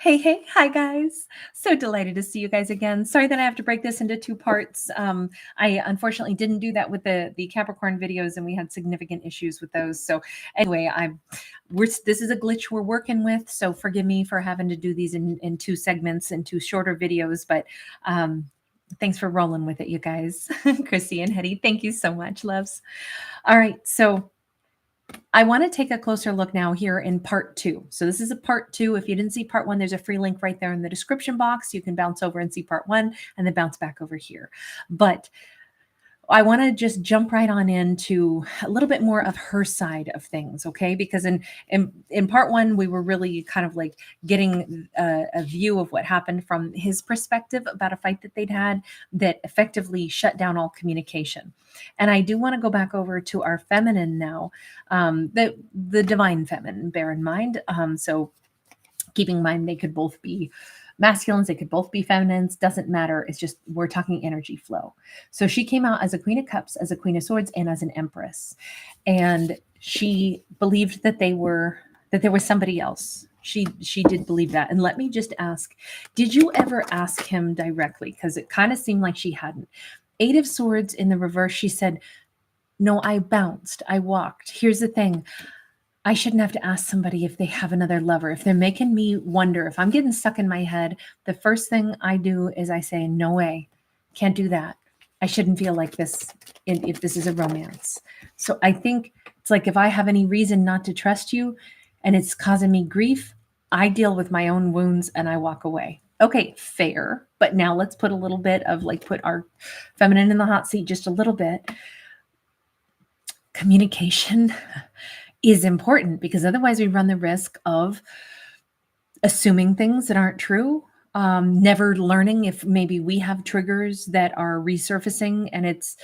Hey, hi guys. So delighted to see you guys again. Sorry that I have to break this into two parts. I unfortunately didn't do that with the Capricorn videos, and we had significant issues with those. So anyway, this is a glitch we're working with. So forgive me for having to do these in two segments and two shorter videos, but thanks for rolling with it, you guys. Chrissy and Hetty, thank you so much, loves. All right, so I want to take a closer look now here in part two. So this is a part two. If you didn't see part one, there's a free link right there in the description box. You can bounce over and see part one and then bounce back over here. But I want to just jump right on into a little bit more of her side of things, okay? Because in part one, we were really kind of like getting a view of what happened from his perspective about a fight that they'd had that effectively shut down all communication. And I do want to go back over to our feminine now, the divine feminine. Bear in mind, so keeping in mind they could both be masculines, they could both be feminines, doesn't matter. It's just we're talking energy flow. So she came out as a Queen of Cups, as a Queen of Swords, and as an Empress. And she believed that there was somebody else. She did believe that. And let me just ask, did you ever ask him directly? Because it kind of seemed like she hadn't. Eight of Swords in the reverse, she said, no, I bounced, I walked. Here's the thing. I shouldn't have to ask somebody if they have another lover. If they're making me wonder, if I'm getting stuck in my head, the first thing I do is I say, no way, can't do that. I shouldn't feel like this if this is a romance. So I think it's like if I have any reason not to trust you and it's causing me grief, I deal with my own wounds and I walk away. Okay, fair. But now let's put a little bit of like put our feminine in the hot seat just a little bit. Communication is important because otherwise we run the risk of assuming things that aren't true, never learning if maybe we have triggers that are resurfacing and it's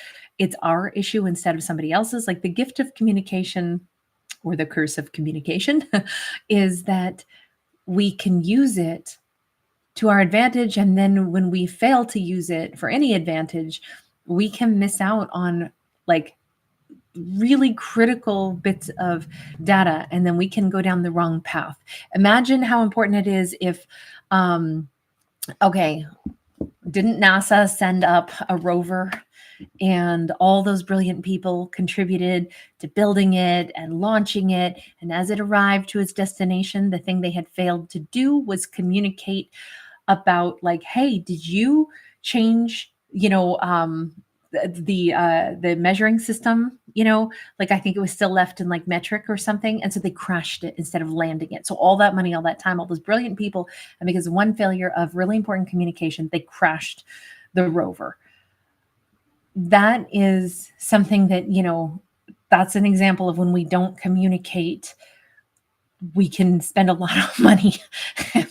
our issue instead of somebody else's. Like the gift of communication or the curse of communication is that we can use it to our advantage, and then when we fail to use it for any advantage, we can miss out on like really critical bits of data, and then we can go down the wrong path. Imagine how important it is if, okay, didn't NASA send up a rover and all those brilliant people contributed to building it and launching it? And as it arrived to its destination, the thing they had failed to do was communicate about like, hey, did you change, the measuring system, like I think it was still left in like metric or something. And so they crashed it instead of landing it. So all that money, all that time, all those brilliant people, and because of one failure of really important communication, they crashed the rover. That is something that, that's an example of when we don't communicate, we can spend a lot of money.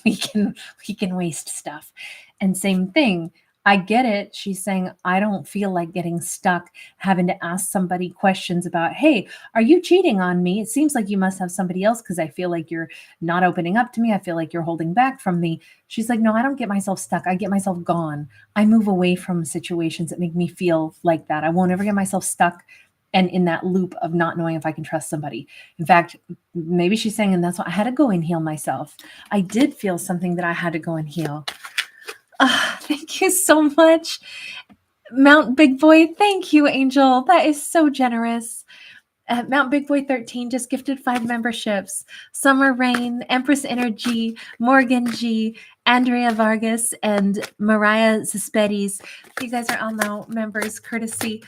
we can waste stuff. And same thing, I get it. She's saying, I don't feel like getting stuck having to ask somebody questions about, hey, are you cheating on me? It seems like you must have somebody else because I feel like you're not opening up to me. I feel like you're holding back from me. She's like, no, I don't get myself stuck. I get myself gone. I move away from situations that make me feel like that. I won't ever get myself stuck and in that loop of not knowing if I can trust somebody. In fact, maybe she's saying, and that's why I had to go and heal myself. I did feel something that I had to go and heal. Thank you so much, Mount Big Boy. Thank you, Angel. That is so generous. Mount Big Boy 13 just gifted 5 memberships. Summer Rain, Empress Energy, Morgan G, Andrea Vargas, and Mariah Suspedes. You guys are all now members, courtesy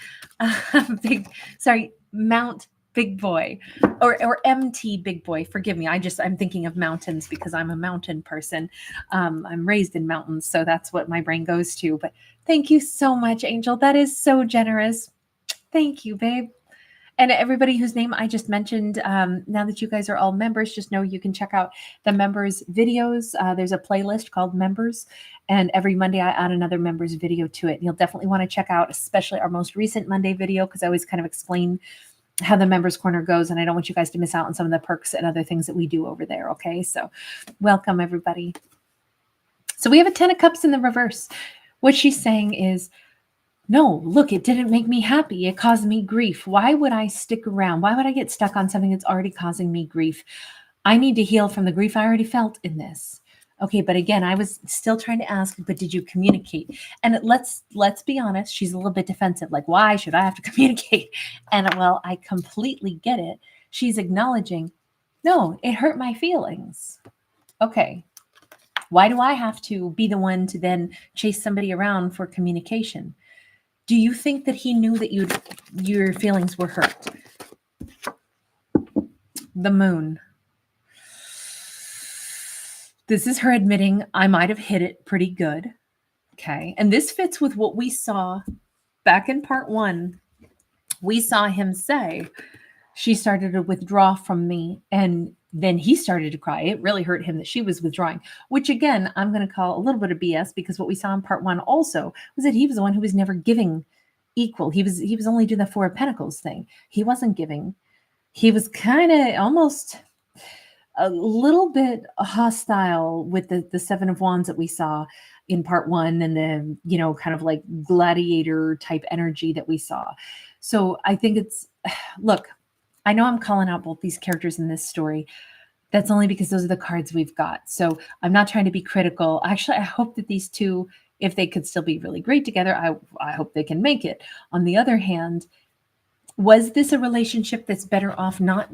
Mount Big Boy or MT Big Boy. Forgive me. I'm thinking of mountains because I'm a mountain person. I'm raised in mountains, so that's what my brain goes to. But thank you so much, Angel. That is so generous. Thank you, babe. And everybody whose name I just mentioned, now that you guys are all members, just know you can check out the members' videos. There's a playlist called Members, and every Monday I add another members video to it. And you'll definitely want to check out, especially our most recent Monday video, because I always kind of explain how the members corner goes, and I don't want you guys to miss out on some of the perks and other things that we do over there. Okay, so welcome everybody. So we have a 10 of Cups in the reverse. What she's saying is, no, look, it didn't make me happy. It caused me grief. Why would I stick around? Why would I get stuck on something that's already causing me grief? I need to heal from the grief I already felt in this. Okay, but again, I was still trying to ask, but did you communicate? And let's be honest, she's a little bit defensive. Like, why should I have to communicate? And well, I completely get it. She's acknowledging, no, it hurt my feelings. Okay. Why do I have to be the one to then chase somebody around for communication? Do you think that he knew that your feelings were hurt? The moon. This is her admitting, I might have hit it pretty good. Okay. And this fits with what we saw back in part 1. We saw him say, she started to withdraw from me, and then he started to cry. It really hurt him that she was withdrawing, which again, I'm going to call a little bit of BS, because what we saw in part 1 also was that he was the one who was never giving equal. He was only doing the Four of Pentacles thing. He wasn't giving. He was kind of almost a little bit hostile with the Seven of Wands that we saw in part 1, and the, you know, kind of like gladiator type energy that we saw. So I think it's, look, I know I'm calling out both these characters in this story. That's only because those are the cards we've got. So I'm not trying to be critical. Actually, I hope that these two, if they could still be really great together, I hope they can make it. On the other hand, was this a relationship that's better off not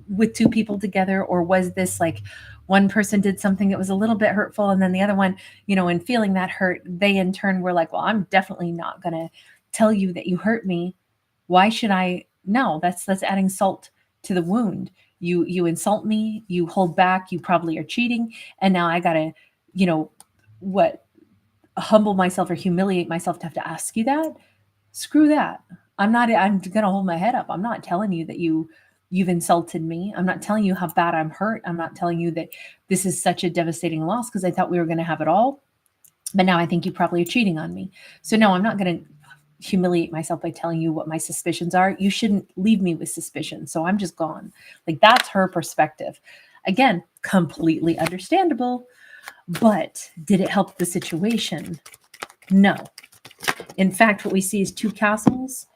with two people together? Or was this like one person did something that was a little bit hurtful, and then the other one, you know, in feeling that hurt, they in turn were like, well, I'm definitely not going to tell you that you hurt me. Why should I? No, that's adding salt to the wound. You insult me, you hold back, you probably are cheating, and now I gotta, you know, what, humble myself or humiliate myself to have to ask you that? Screw that. I'm gonna hold my head up. I'm not telling you that you've insulted me. I'm not telling you how bad I'm hurt. I'm not telling you that this is such a devastating loss, because I thought we were going to have it all. But now I think you probably are cheating on me. So no, I'm not going to humiliate myself by telling you what my suspicions are. You shouldn't leave me with suspicion. So I'm just gone. Like, that's her perspective. Again, completely understandable. But did it help the situation? No. In fact, what we see is two castles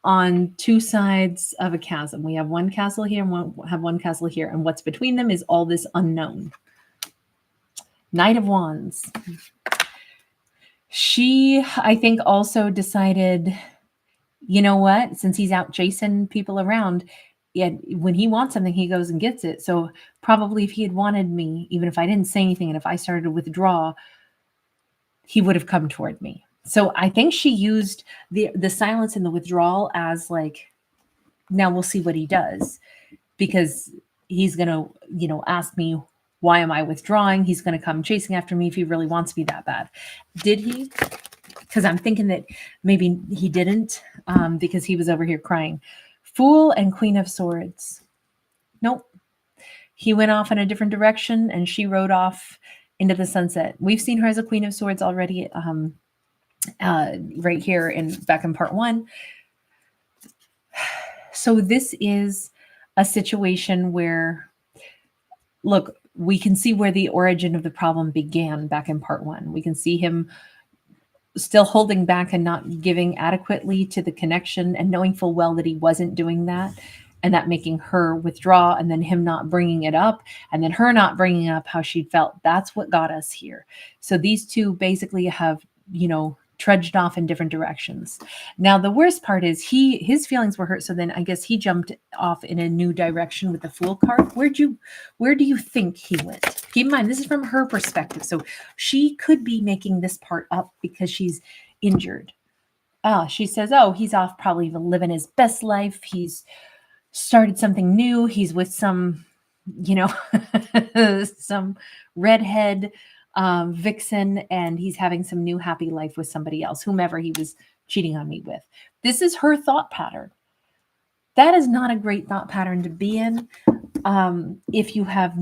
on two sides of a chasm. We have one castle here and have one castle here. And what's between them is all this unknown. Knight of Wands. She, I think, also decided, you know what, since he's out chasing people around, when he wants something, he goes and gets it. So probably if he had wanted me, even if I didn't say anything, and if I started to withdraw, he would have come toward me. So I think she used the silence and the withdrawal as like, now we'll see what he does, because he's going to, you know, ask me, why am I withdrawing? He's going to come chasing after me if he really wants me that bad. Did he? Because I'm thinking that maybe he didn't, because he was over here crying. Fool and Queen of Swords. Nope. He went off in a different direction, and she rode off into the sunset. We've seen her as a Queen of Swords already, right here back in part 1. So this is a situation where, look, we can see where the origin of the problem began back in part 1. We can see him still holding back and not giving adequately to the connection, and knowing full well that he wasn't doing that, and that making her withdraw, and then him not bringing it up, and then her not bringing up how she felt. That's what got us here. So these two basically have, you know, trudged off in different directions. Now, the worst part is his feelings were hurt. So then I guess he jumped off in a new direction with the Fool card. Where do you think he went? Keep in mind, this is from her perspective. So she could be making this part up because she's injured. She says, oh, he's off probably living his best life. He's started something new. He's with some, you know, some redhead vixen, and he's having some new happy life with somebody else, whomever he was cheating on me with. This is her thought pattern. That is not a great thought pattern to be in. If you have,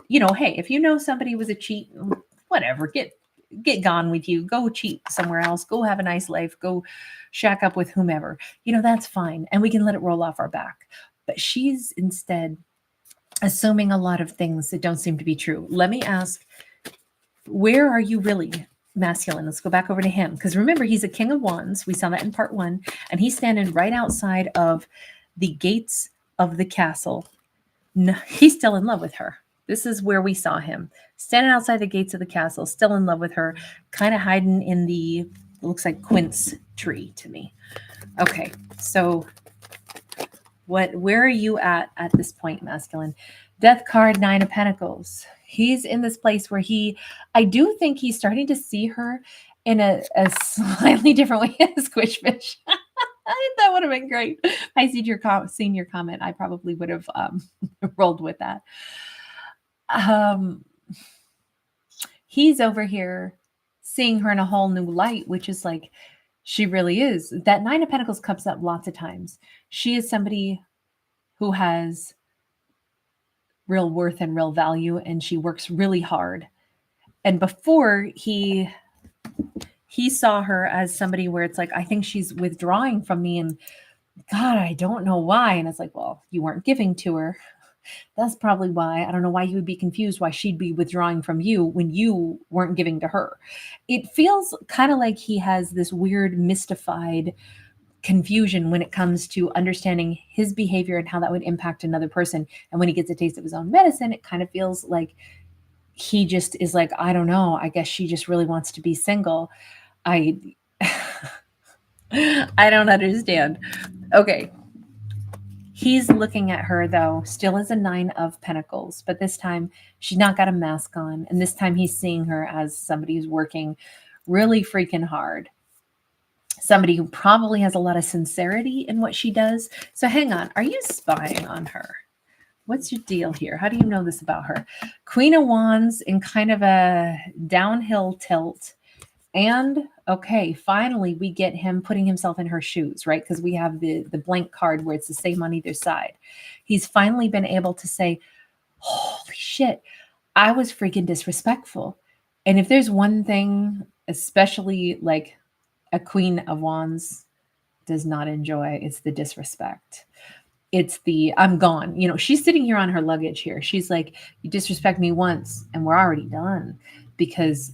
you know, hey, if you know somebody was a cheat, whatever, get gone with you. Go cheat somewhere else. Go have a nice life. Go shack up with whomever. You know, that's fine. And we can let it roll off our back. But she's instead assuming a lot of things that don't seem to be true. Let me ask, where are you really masculine? Let's go back over to him. Because remember, he's a King of Wands. We saw that in part 1. And he's standing right outside of the gates of the castle. No, he's still in love with her. This is where we saw him, standing outside the gates of the castle, still in love with her, kind of hiding in the, looks like quince tree to me. Okay, so where are you at this point, masculine? Death card, 9 of Pentacles. He's in this place where I do think he's starting to see her in a slightly different way as Squishfish. That would have been great. I seen your comment. I probably would have rolled with that. He's over here seeing her in a whole new light, which is like, she really is. That 9 of Pentacles comes up lots of times. She is somebody who has real worth and real value, and she works really hard. And before he saw her as somebody where it's like, I think she's withdrawing from me, and God, I don't know why. And it's like, well, you weren't giving to her. That's probably why. I don't know why you would be confused why she'd be withdrawing from you when you weren't giving to her. It feels kind of like he has this weird mystified confusion when it comes to understanding his behavior and how that would impact another person. And when he gets a taste of his own medicine, it kind of feels like he just is like, I don't know, I guess she just really wants to be single. I don't understand. Okay. He's looking at her, though, still as a 9 of Pentacles, but this time she's not got a mask on. And this time he's seeing her as somebody who's working really freaking hard. Somebody who probably has a lot of sincerity in what she does. So hang on. Are you spying on her? What's your deal here? How do you know this about her? Queen of Wands in kind of a downhill tilt. And okay, finally we get him putting himself in her shoes, right? Because we have the blank card where it's the same on either side. He's finally been able to say, holy shit, I was freaking disrespectful. And if there's one thing, especially like a Queen of Wands does not enjoy, it's the disrespect. It's the, I'm gone. You know, she's sitting here on her luggage here. She's like, you disrespect me once and we're already done, because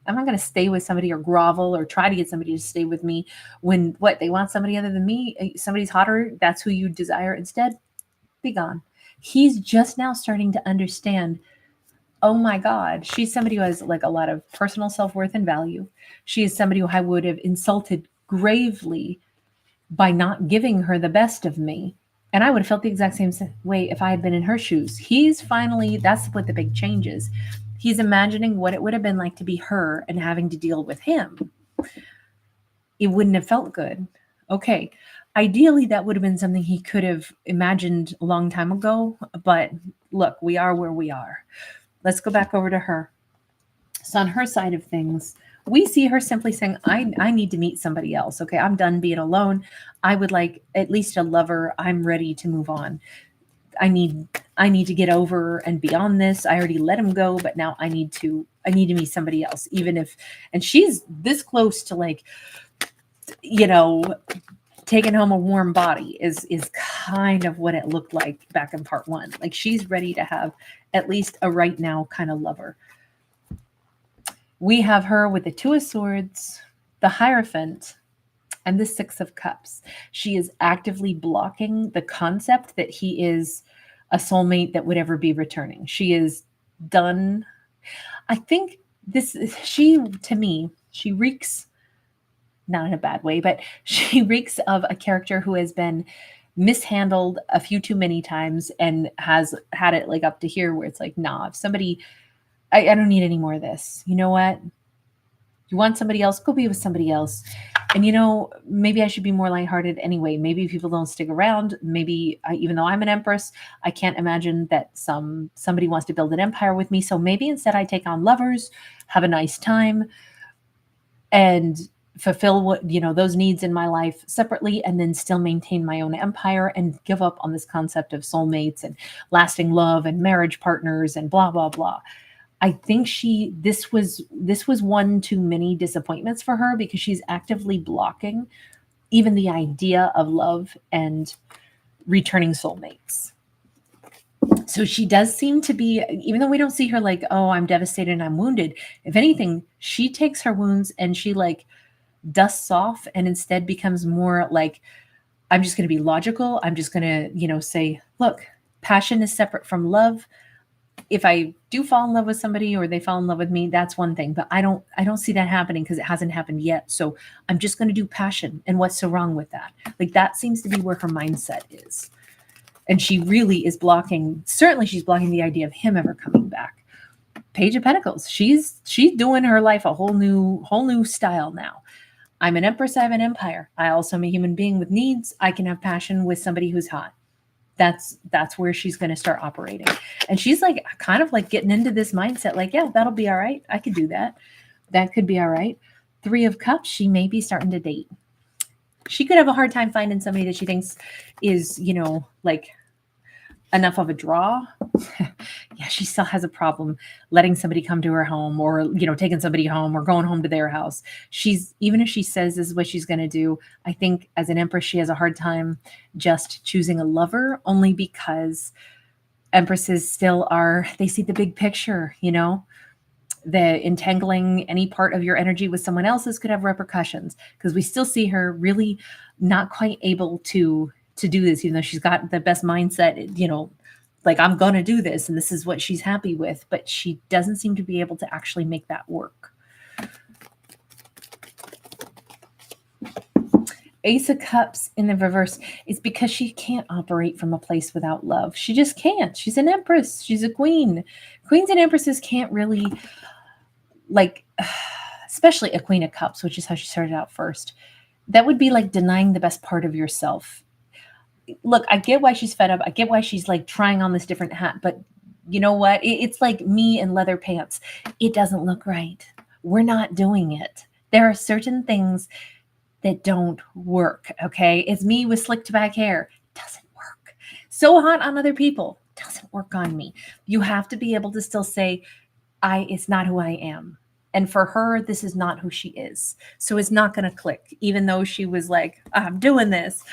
I'm not going to stay with somebody or grovel or try to get somebody to stay with me when they want somebody other than me. Somebody's hotter. That's who you desire instead. Be gone. He's just now starting to understand, oh my God, she's somebody who has like a lot of personal self-worth and value. She is somebody who I would have insulted gravely by not giving her the best of me. And I would have felt the exact same way if I had been in her shoes. He's finally, that's what the big change is. He's imagining what it would have been like to be her and having to deal with him. It wouldn't have felt good. Okay. Ideally, that would have been something he could have imagined a long time ago. But look, we are where we are. Let's go back over to her. So on her side of things, we see her simply saying, I need to meet somebody else. Okay, I'm done being alone. I would like at least a lover. I'm ready to move on. I need to get over and beyond this. I already let him go, but now I need to meet somebody else, even if, and she's this close to like, you know, taking home a warm body is kind of what it looked like back in part 1. Like she's ready to have at least a right now kind of lover. We have her with the 2 of Swords, the Hierophant, and the 6 of Cups. She is actively blocking the concept that he is a soulmate that would ever be returning. She is done. I think to me, she reeks, not in a bad way, but she reeks of a character who has been mishandled a few too many times and has had it like up to here where it's like, nah, if somebody, I don't need any more of this. You know what? You want somebody else, go be with somebody else. And, you know, maybe I should be more lighthearted anyway. Maybe people don't stick around. Maybe even though I'm an empress, I can't imagine that somebody wants to build an empire with me. So maybe instead I take on lovers, have a nice time, and fulfill what, you know, those needs in my life separately, and then still maintain my own empire and give up on this concept of soulmates and lasting love and marriage partners and blah, blah, blah. I think this was one too many disappointments for her, because she's actively blocking even the idea of love and returning soulmates. So she does seem to be, even though we don't see her like, oh, I'm devastated and I'm wounded. If anything, she takes her wounds and she like dusts off and instead becomes more like, I'm just going to be logical. I'm just going to, you know, say, look, passion is separate from love. if I do fall in love with somebody or they fall in love with me, that's one thing. But I don't see that happening because it hasn't happened yet. So I'm just going to do passion. And what's so wrong with that? Like that seems to be where her mindset is. And she really is blocking, certainly she's blocking the idea of him ever coming back. Page of Pentacles. She's doing her life a whole new style now. I'm an empress, I have an empire. I also am a human being with needs. I can have passion with somebody who's hot. That's where she's going to start operating. And she's like kind of like getting into this mindset like, yeah, that'll be all right. I could do that. That could be all right. 3 of Cups, she may be starting to date. She could have a hard time finding somebody that she thinks is, you know, like enough of a draw. Yeah, she still has a problem letting somebody come to her home or, you know, taking somebody home or going home to their house. She's, even if she says this is what she's going to do, I think as an empress, she has a hard time just choosing a lover only because empresses still are, they see the big picture, you know, the entangling any part of your energy with someone else's could have repercussions because we still see her really not quite able to do this, even though she's got the best mindset, you know, like I'm going to do this and this is what she's happy with, but she doesn't seem to be able to actually make that work. Ace of Cups in the reverse is because she can't operate from a place without love. She just can't. She's an empress. She's a queen. Queens and empresses can't really, like, especially a Queen of Cups, which is how she started out first. That would be like denying the best part of yourself. Look, I get why she's fed up. I get why she's like trying on this different hat, but you know what? It's like me in leather pants. It doesn't look right. We're not doing it. There are certain things that don't work. Okay. It's me with slicked back hair. Doesn't work. So hot on other people. Doesn't work on me. You have to be able to still say, it's not who I am. And for her, this is not who she is. So it's not going to click, even though she was like, I'm doing this.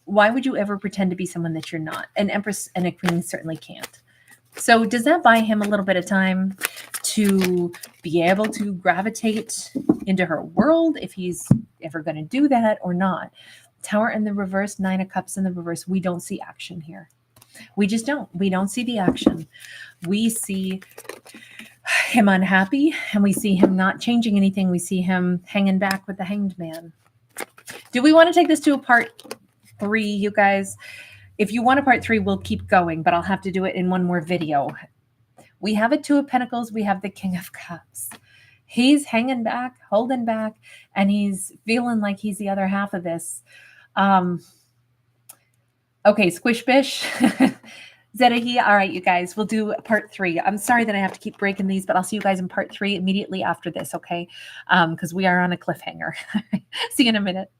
Why would you ever pretend to be someone that you're not? An empress and a queen certainly can't. So does that buy him a little bit of time to be able to gravitate into her world if he's ever going to do that or not? Tower in the reverse, 9 of Cups in the reverse. We don't see action here. We just don't. We don't see the action. We see him unhappy and we see him not changing anything. We see him hanging back with the Hanged Man. Do we want to take this to a part 3, you guys? If you want a part 3, we'll keep going, but I'll have to do it in one more video. We have a 2 of Pentacles. We have the King of Cups. He's hanging back, holding back, and he's feeling like he's the other half of this. Okay, Squish Bish. Zedahi. All right, you guys, we'll do part 3. I'm sorry that I have to keep breaking these, but I'll see you guys in part 3 immediately after this, okay? Because we are on a cliffhanger. See you in a minute.